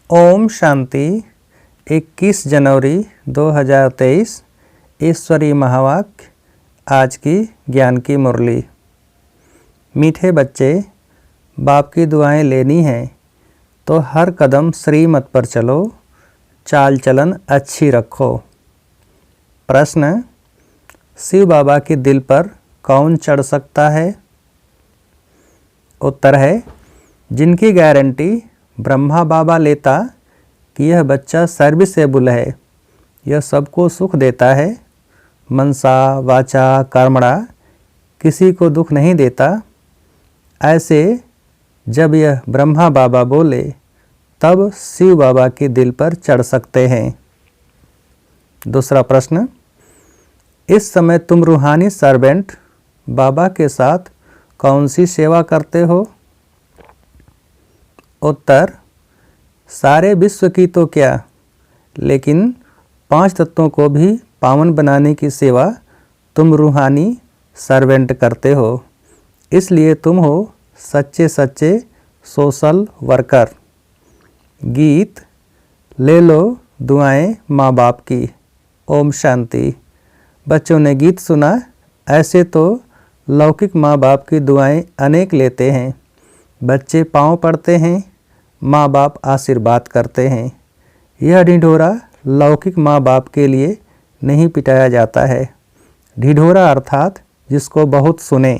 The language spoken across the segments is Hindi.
ओम शांति। 21 जनवरी 2023 ईश्वरीय महावाक्य। आज की ज्ञान की मुरली। मीठे बच्चे, बाप की दुआएं लेनी हैं तो हर कदम श्रीमत पर चलो, चाल चलन अच्छी रखो। प्रश्न: शिव बाबा के दिल पर कौन चढ़ सकता है? उत्तर है, जिनकी गारंटी ब्रह्मा बाबा लेता कि यह बच्चा सर्विसेबल है, यह सबको सुख देता है, मनसा वाचा कर्मणा किसी को दुख नहीं देता। ऐसे जब यह ब्रह्मा बाबा बोले तब शिव बाबा के दिल पर चढ़ सकते हैं। दूसरा प्रश्न: इस समय तुम रूहानी सर्वेंट बाबा के साथ कौन सी सेवा करते हो? उत्तर: सारे विश्व की तो क्या, लेकिन 5 तत्वों को भी पावन बनाने की सेवा तुम रूहानी सर्वेंट करते हो। इसलिए तुम हो सच्चे सच्चे सोशल वर्कर। गीत ले लो दुआएं माँ बाप की। ओम शांति। बच्चों ने गीत सुना। ऐसे तो लौकिक माँ बाप की दुआएं अनेक लेते हैं। बच्चे पाँव पड़ते हैं, माँ बाप आशीर्वाद करते हैं। यह ढिढोरा लौकिक माँ बाप के लिए नहीं पिटाया जाता है। ढिढोरा अर्थात जिसको बहुत सुने,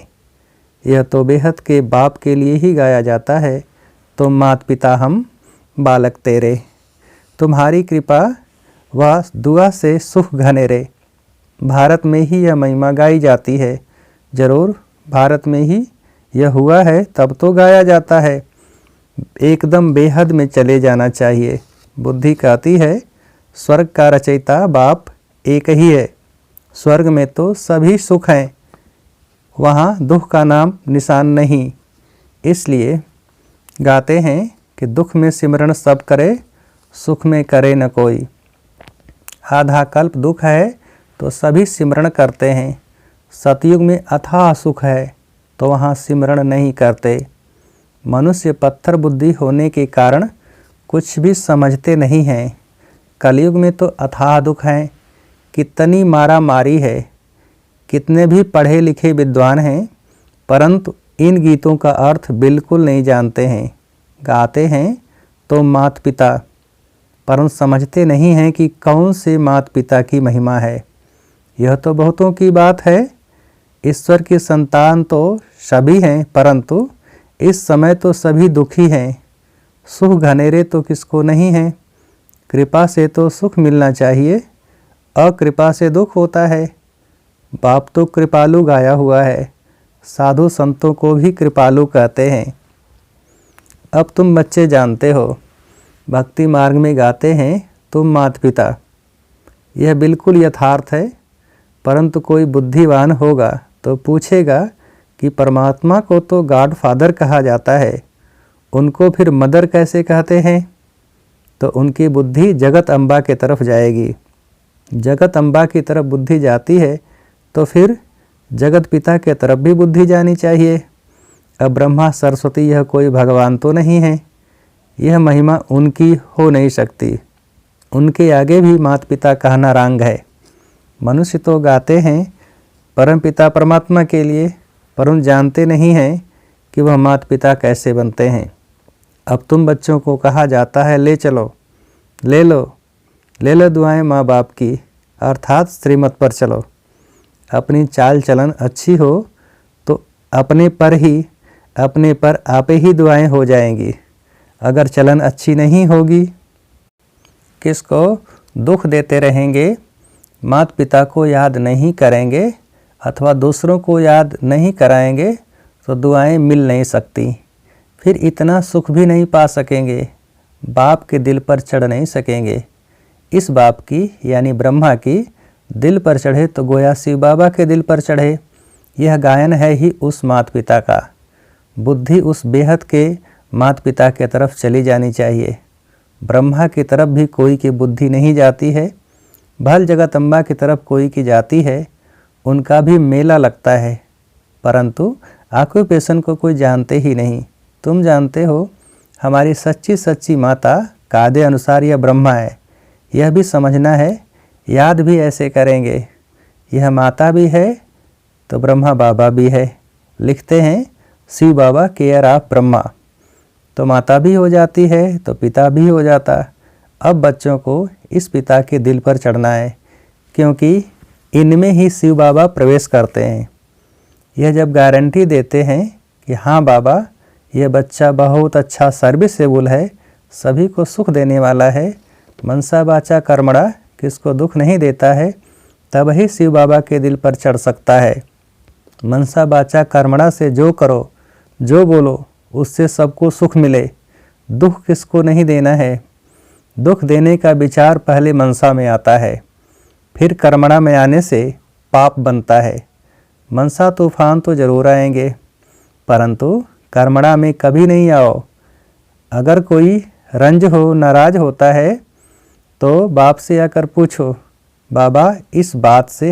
यह तो बेहद के बाप के लिए ही गाया जाता है। तो मात पिता हम बालक तेरे, तुम्हारी कृपा व दुआ से सुख घनेरे। भारत में ही यह महिमा गाई जाती है। जरूर भारत में ही यह हुआ है, तब तो गाया जाता है। एकदम बेहद में चले जाना चाहिए। बुद्धि कहती है स्वर्ग का रचयिता बाप एक ही है। स्वर्ग में तो सभी सुख हैं, वहाँ दुख का नाम निशान नहीं। इसलिए गाते हैं कि दुख में सिमरण सब करे, सुख में करे न कोई। आधा कल्प दुख है तो सभी सिमरण करते हैं। सतयुग में अथाह सुख है तो वहाँ सिमरण नहीं करते। मनुष्य पत्थर बुद्धि होने के कारण कुछ भी समझते नहीं हैं। कलयुग में तो अथाह दुख हैं, कितनी मारा मारी है। कितने भी पढ़े लिखे विद्वान हैं, परंतु इन गीतों का अर्थ बिल्कुल नहीं जानते हैं। गाते हैं तो माता पिता, परंतु समझते नहीं हैं कि कौन से माता पिता की महिमा है। यह तो बहुतों की बात है। ईश्वर की संतान तो सभी हैं, परंतु इस समय तो सभी दुखी हैं। सुख घनेरे तो किसको नहीं है। कृपा से तो सुख मिलना चाहिए, अकृपा से दुख होता है। बाप तो कृपालु गाया हुआ है, साधु संतों को भी कृपालु कहते हैं। अब तुम बच्चे जानते हो, भक्ति मार्ग में गाते हैं तुम माता पिता। यह बिल्कुल यथार्थ है, परंतु कोई बुद्धिवान होगा तो पूछेगा कि परमात्मा को तो गॉड फादर कहा जाता है, उनको फिर मदर कैसे कहते हैं? तो उनकी बुद्धि जगत अम्बा की तरफ जाएगी। जगत अम्बा की तरफ बुद्धि जाती है तो फिर जगत पिता के तरफ भी बुद्धि जानी चाहिए। अब ब्रह्मा सरस्वती यह कोई भगवान तो नहीं है। यह महिमा उनकी हो नहीं सकती। उनके आगे भी माता पिता कहना रांग है। मनुष्य तो गाते हैं परम पिता परमात्मा के लिए, परंतु जानते नहीं हैं कि वह माता पिता कैसे बनते हैं। अब तुम बच्चों को कहा जाता है ले चलो, ले लो दुआएं माँ बाप की, अर्थात श्रीमत पर चलो। अपनी चाल चलन अच्छी हो तो अपने पर आपे ही दुआएं हो जाएंगी। अगर चलन अच्छी नहीं होगी, किसको दुख देते रहेंगे, माता पिता को याद नहीं करेंगे अथवा दूसरों को याद नहीं कराएंगे तो दुआएं मिल नहीं सकती। फिर इतना सुख भी नहीं पा सकेंगे, बाप के दिल पर चढ़ नहीं सकेंगे। इस बाप की यानी ब्रह्मा की दिल पर चढ़े तो गोया शिव बाबा के दिल पर चढ़े। यह गायन है ही उस माता पिता का। बुद्धि उस बेहद के माता पिता के तरफ चली जानी चाहिए। ब्रह्मा की तरफ भी कोई की बुद्धि नहीं जाती है, भल जगत अम्बा की तरफ कोई की जाती है। उनका भी मेला लगता है, परंतु ऑक्यूपेशन को कोई जानते ही नहीं। तुम जानते हो हमारी सच्ची सच्ची माता कायदे अनुसार यह ब्रह्मा है, यह भी समझना है, याद भी ऐसे करेंगे। यह माता भी है तो ब्रह्मा बाबा भी है। लिखते हैं शिव बाबा केयर ऑफ ब्रह्मा, तो माता भी हो जाती है तो पिता भी हो जाता। अब बच्चों को इस पिता के दिल पर चढ़ना है, क्योंकि इनमें ही शिव बाबा प्रवेश करते हैं। यह जब गारंटी देते हैं कि हाँ बाबा, यह बच्चा बहुत अच्छा सर्विसेबल है, सभी को सुख देने वाला है, मनसा वाचा कर्मणा किसको दुख नहीं देता है, तब ही शिव बाबा के दिल पर चढ़ सकता है। मनसा वाचा कर्मणा से जो करो, जो बोलो, उससे सबको सुख मिले। दुख किसको नहीं देना है। दुख देने का विचार पहले मनसा में आता है, फिर कर्मणा में आने से पाप बनता है। मनसा तूफान तो जरूर आएंगे, परंतु कर्मणा में कभी नहीं आओ। अगर कोई रंज हो, नाराज होता है, तो बाप से आकर पूछो, बाबा इस बात से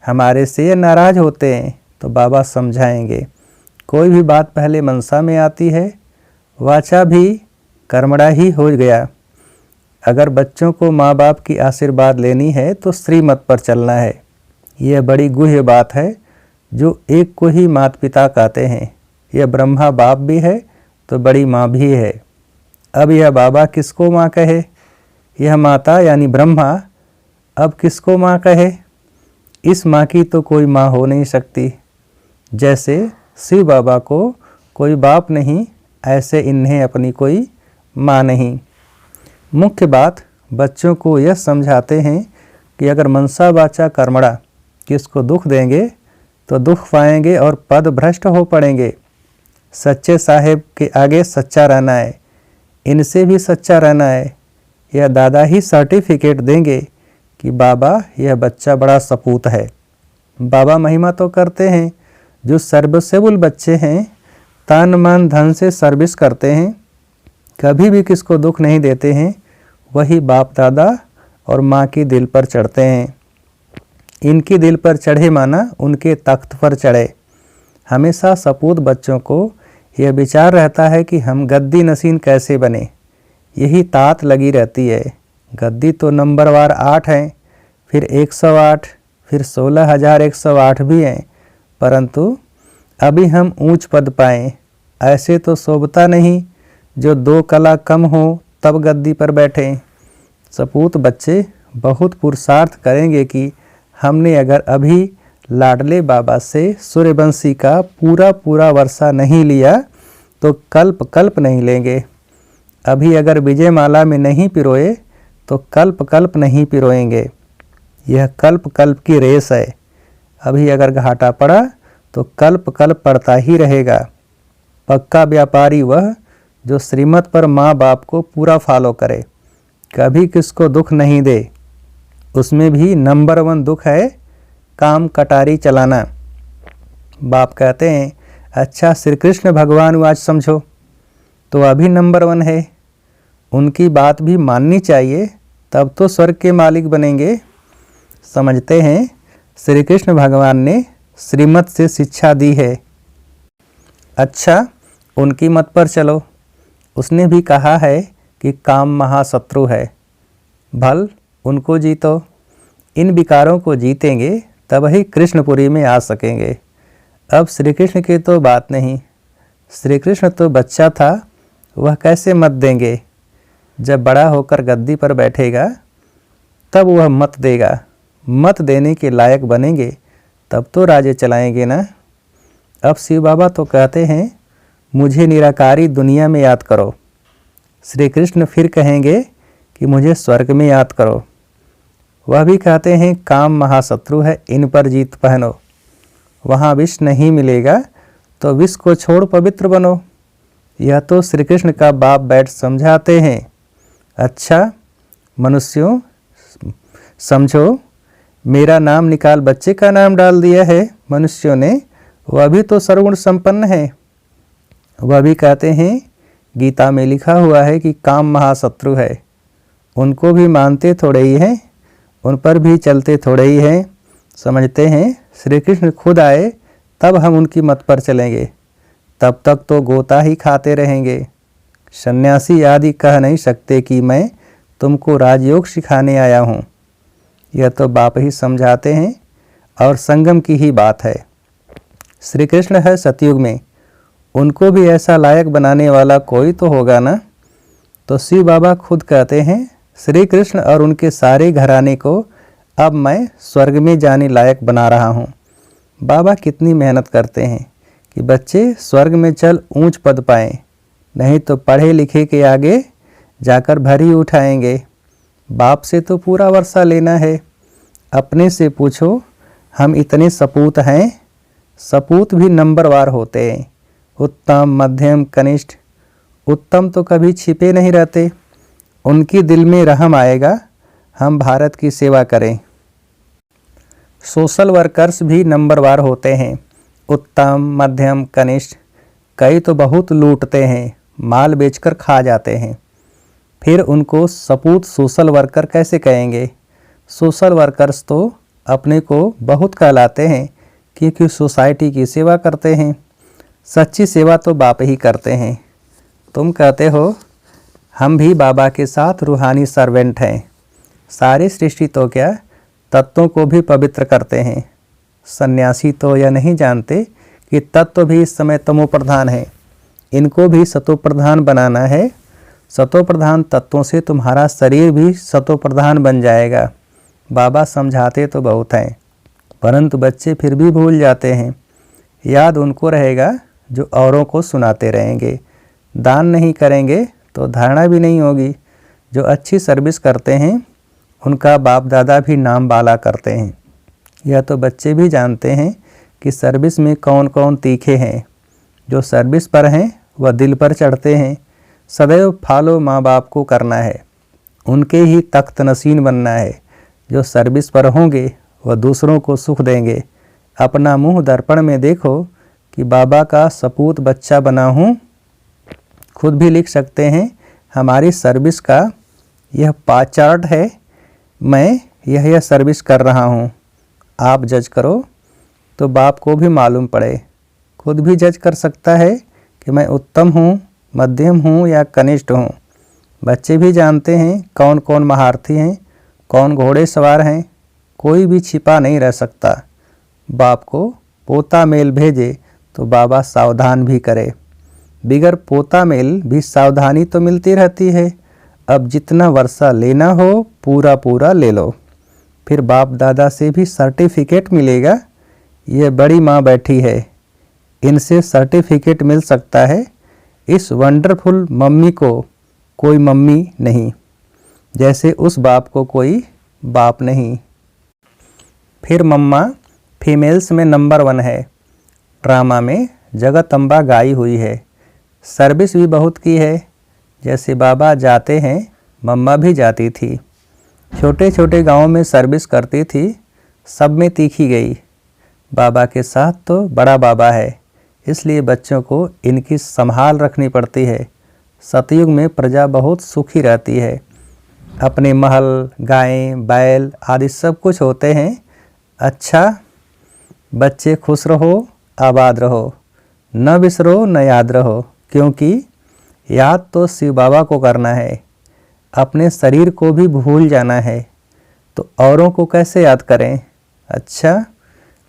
हमारे से नाराज होते हैं, तो बाबा समझाएंगे। कोई भी बात पहले मनसा में आती है, वाचा भी कर्मणा ही हो गया। अगर बच्चों को माँ बाप की आशीर्वाद लेनी है तो श्रीमत पर चलना है। यह बड़ी गुह्य बात है जो एक को ही माता पिता कहते हैं। यह ब्रह्मा बाप भी है तो बड़ी माँ भी है। अब यह बाबा किसको माँ कहे, यह माता यानी ब्रह्मा अब किसको माँ कहे। इस माँ की तो कोई माँ हो नहीं सकती। जैसे शिव बाबा को कोई बाप नहीं, ऐसे इन्हें अपनी कोई माँ नहीं। मुख्य बात बच्चों को यह समझाते हैं कि अगर मनसा वाचा कर्मणा किसको दुख देंगे तो दुख पाएंगे और पद भ्रष्ट हो पड़ेंगे। सच्चे साहेब के आगे सच्चा रहना है, इनसे भी सच्चा रहना है। यह दादा ही सर्टिफिकेट देंगे कि बाबा यह बच्चा बड़ा सपूत है। बाबा महिमा तो करते हैं, जो सर्विसेबल बच्चे हैं तन मन धन से सर्विस करते हैं, कभी भी किसको दुख नहीं देते हैं, वही बाप दादा और माँ की दिल पर चढ़ते हैं। इनकी दिल पर चढ़े माना उनके तख्त पर चढ़े। हमेशा सपूत बच्चों को यह विचार रहता है कि हम गद्दी नसीन कैसे बने, यही तात लगी रहती है। गद्दी तो नंबरवार 8 हैं, फिर 108, फिर 16,108 भी हैं, परंतु अभी हम ऊंच पद पाएं, ऐसे तो शोभता नहीं जो 2 कला कम हो तब गद्दी पर बैठें। सपूत बच्चे बहुत पुरुषार्थ करेंगे कि हमने अगर अभी लाडले बाबा से सूर्यवंशी का पूरा वर्षा नहीं लिया तो कल्प कल्प नहीं लेंगे। अभी अगर विजय माला में नहीं पिरोए तो कल्प कल्प नहीं पिरोएंगे। यह कल्प कल्प की रेस है। अभी अगर घाटा पड़ा तो कल्प कल्प पड़ता ही रहेगा। पक्का व्यापारी वह जो श्रीमत पर माँ बाप को पूरा फॉलो करे, कभी किसको दुख नहीं दे। उसमें भी नंबर 1 दुख है काम कटारी चलाना। बाप कहते हैं अच्छा श्री कृष्ण भगवान आज समझो, तो अभी नंबर 1 है। उनकी बात भी माननी चाहिए, तब तो स्वर्ग के मालिक बनेंगे। समझते हैं श्री कृष्ण भगवान ने श्रीमत से शिक्षा दी है। अच्छा उनकी मत पर चलो। उसने भी कहा है कि काम महाशत्रु है, भल उनको जीतो। इन विकारों को जीतेंगे तब ही कृष्णपुरी में आ सकेंगे। अब श्री कृष्ण की तो बात नहीं, श्री कृष्ण तो बच्चा था, वह कैसे मत देंगे। जब बड़ा होकर गद्दी पर बैठेगा तब वह मत देगा। मत देने के लायक बनेंगे तब तो राज्य चलाएंगे ना। अब शिव बाबा तो कहते हैं मुझे निराकारी दुनिया में याद करो। श्री कृष्ण फिर कहेंगे कि मुझे स्वर्ग में याद करो। वह भी कहते हैं काम महाशत्रु है, इन पर जीत पहनो। वहाँ विष नहीं मिलेगा तो विष को छोड़ पवित्र बनो। यह तो श्री कृष्ण का बाप बैठ समझाते हैं। अच्छा मनुष्यों समझो, मेरा नाम निकाल बच्चे का नाम डाल दिया है मनुष्यों ने, वह भी तो सर्वगुण संपन्न है। वह भी कहते हैं गीता में लिखा हुआ है कि काम महाशत्रु है। उनको भी मानते थोड़े ही हैं, उन पर भी चलते थोड़े ही हैं। समझते हैं श्री कृष्ण खुद आए तब हम उनकी मत पर चलेंगे, तब तक तो गोता ही खाते रहेंगे। सन्यासी आदि कह नहीं सकते कि मैं तुमको राजयोग सिखाने आया हूँ। यह तो बाप ही समझाते हैं और संगम की ही बात है। श्री कृष्ण है सतयुग में, उनको भी ऐसा लायक बनाने वाला कोई तो होगा ना। तो शिव बाबा खुद कहते हैं, श्री कृष्ण और उनके सारे घराने को अब मैं स्वर्ग में जाने लायक बना रहा हूँ। बाबा कितनी मेहनत करते हैं कि बच्चे स्वर्ग में चल ऊंच पद पाएं, नहीं तो पढ़े लिखे के आगे जाकर भरी उठाएंगे। बाप से तो पूरा वर्षा लेना है। अपने से पूछो, हम इतने सपूत हैं। सपूत भी नंबरवार होते हैं, उत्तम, मध्यम, कनिष्ठ। उत्तम तो कभी छिपे नहीं रहते, उनकी दिल में रहम आएगा हम भारत की सेवा करें। सोशल वर्कर्स भी नंबरवार होते हैं, उत्तम, मध्यम, कनिष्ठ। कई तो बहुत लूटते हैं, माल बेचकर खा जाते हैं। फिर उनको सपूत सोशल वर्कर कैसे कहेंगे? सोशल वर्कर्स तो अपने को बहुत कहलाते हैं क्योंकि सोसाइटी की सेवा करते हैं। सच्ची सेवा तो बाप ही करते हैं। तुम कहते हो हम भी बाबा के साथ रूहानी सर्वेंट हैं। सारी सृष्टि तो क्या, तत्वों को भी पवित्र करते हैं। सन्यासी तो यह नहीं जानते कि तत्व भी इस समय तमो प्रधान है, इनको भी सतो प्रधान बनाना है। सतो प्रधान तत्वों से तुम्हारा शरीर भी सतो प्रधान बन जाएगा। बाबा समझाते तो बहुत हैं, परंतु बच्चे फिर भी भूल जाते हैं। याद उनको रहेगा जो औरों को सुनाते रहेंगे। दान नहीं करेंगे तो धारणा भी नहीं होगी। जो अच्छी सर्विस करते हैं उनका बाप दादा भी नाम बाला करते हैं। यह तो बच्चे भी जानते हैं कि सर्विस में कौन कौन तीखे हैं। जो सर्विस पर हैं वह दिल पर चढ़ते हैं। सदैव फॉलो माँ बाप को करना है, उनके ही तख्त नसीन बनना है। जो सर्विस पर होंगे वह दूसरों को सुख देंगे। अपना मुंह दर्पण में देखो कि बाबा का सपूत बच्चा बना हूँ। खुद भी लिख सकते हैं, हमारी सर्विस का यह पाँच चार्ट है, मैं यह सर्विस कर रहा हूँ। आप जज करो तो बाप को भी मालूम पड़े। खुद भी जज कर सकता है कि मैं उत्तम हूँ, मध्यम हूँ या कनिष्ठ हूँ। बच्चे भी जानते हैं कौन कौन महारथी हैं, कौन घोड़े सवार हैं। कोई भी छिपा नहीं रह सकता। बाप को पोता मेल भेजे तो बाबा सावधान भी करे। बिगर पोता मेल भी सावधानी तो मिलती रहती है। अब जितना वर्षा लेना हो पूरा पूरा ले लो, फिर बाप दादा से भी सर्टिफिकेट मिलेगा। ये बड़ी माँ बैठी है, इनसे सर्टिफिकेट मिल सकता है। इस वंडरफुल मम्मी को कोई मम्मी नहीं, जैसे उस बाप को कोई बाप नहीं। फिर मम्मा फीमेल्स में नंबर 1 है। ड्रामा में जगदम्बा गाई हुई है। सर्विस भी बहुत की है। जैसे बाबा जाते हैं मम्मा भी जाती थी। छोटे छोटे गांवों में सर्विस करती थी, सब में तीखी गई। बाबा के साथ तो बड़ा बाबा है, इसलिए बच्चों को इनकी संभाल रखनी पड़ती है। सतयुग में प्रजा बहुत सुखी रहती है। अपने महल, गायें, बैल आदि सब कुछ होते हैं। अच्छा, बच्चे खुश रहो, आबाद रहो, न बिसरो न याद रहो, क्योंकि याद तो शिव बाबा को करना है। अपने शरीर को भी भूल जाना है तो औरों को कैसे याद करें। अच्छा,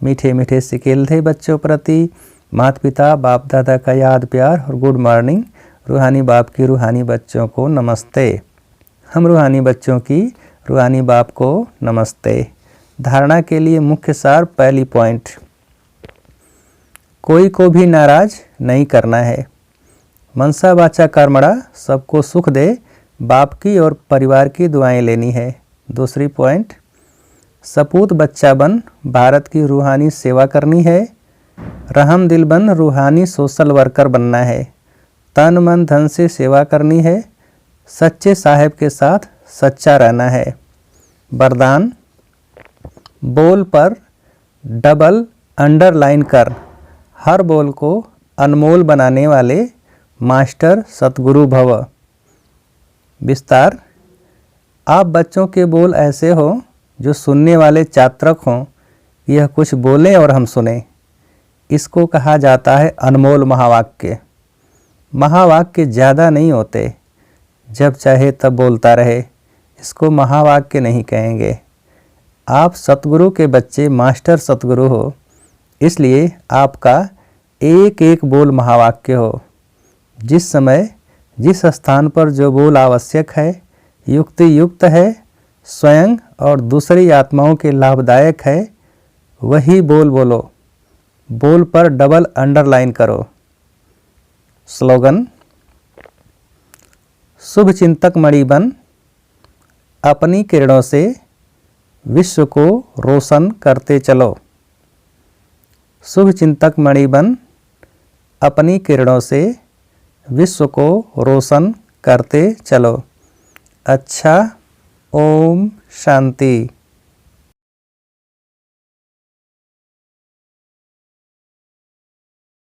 मीठे मीठे सिकेल थे बच्चों प्रति। माता पिता बाप दादा का याद प्यार और गुड मॉर्निंग। रूहानी बाप की रूहानी बच्चों को नमस्ते। हम रूहानी बच्चों की रूहानी बाप को नमस्ते। धारणा के लिए मुख्य सार, पहली पॉइंट, कोई को भी नाराज नहीं करना है। मनसा वाचा कर्मणा, सबको सुख दे, बाप की और परिवार की दुआएं लेनी है। दूसरी पॉइंट, सपूत बच्चा बन भारत की रूहानी सेवा करनी है। रहम दिल बन रूहानी सोशल वर्कर बनना है। तन मन धन से सेवा करनी है। सच्चे साहेब के साथ सच्चा रहना है। वरदान, बोल पर डबल अंडरलाइन कर, हर बोल को अनमोल बनाने वाले मास्टर सतगुरु भव। विस्तार, आप बच्चों के बोल ऐसे हो जो सुनने वाले चात्रक हों। यह कुछ बोलें और हम सुने, इसको कहा जाता है अनमोल महावाक्य। महावाक्य ज़्यादा नहीं होते, जब चाहे तब बोलता रहे, इसको महावाक्य नहीं कहेंगे। आप सतगुरु के बच्चे मास्टर सतगुरु हो, इसलिए आपका एक एक बोल महावाक्य हो। जिस समय जिस स्थान पर जो बोल आवश्यक है, युक्ति युक्त है, स्वयं और दूसरी आत्माओं के लाभदायक है, वही बोल बोलो। बोल पर डबल अंडरलाइन करो। स्लोगन: शुभ चिंतक मणि बन, अपनी किरणों से विश्व को रोशन करते चलो। शुभ चिंतक मणि बन, अपनी किरणों से विश्व को रोशन करते चलो। अच्छा, ओम शांति।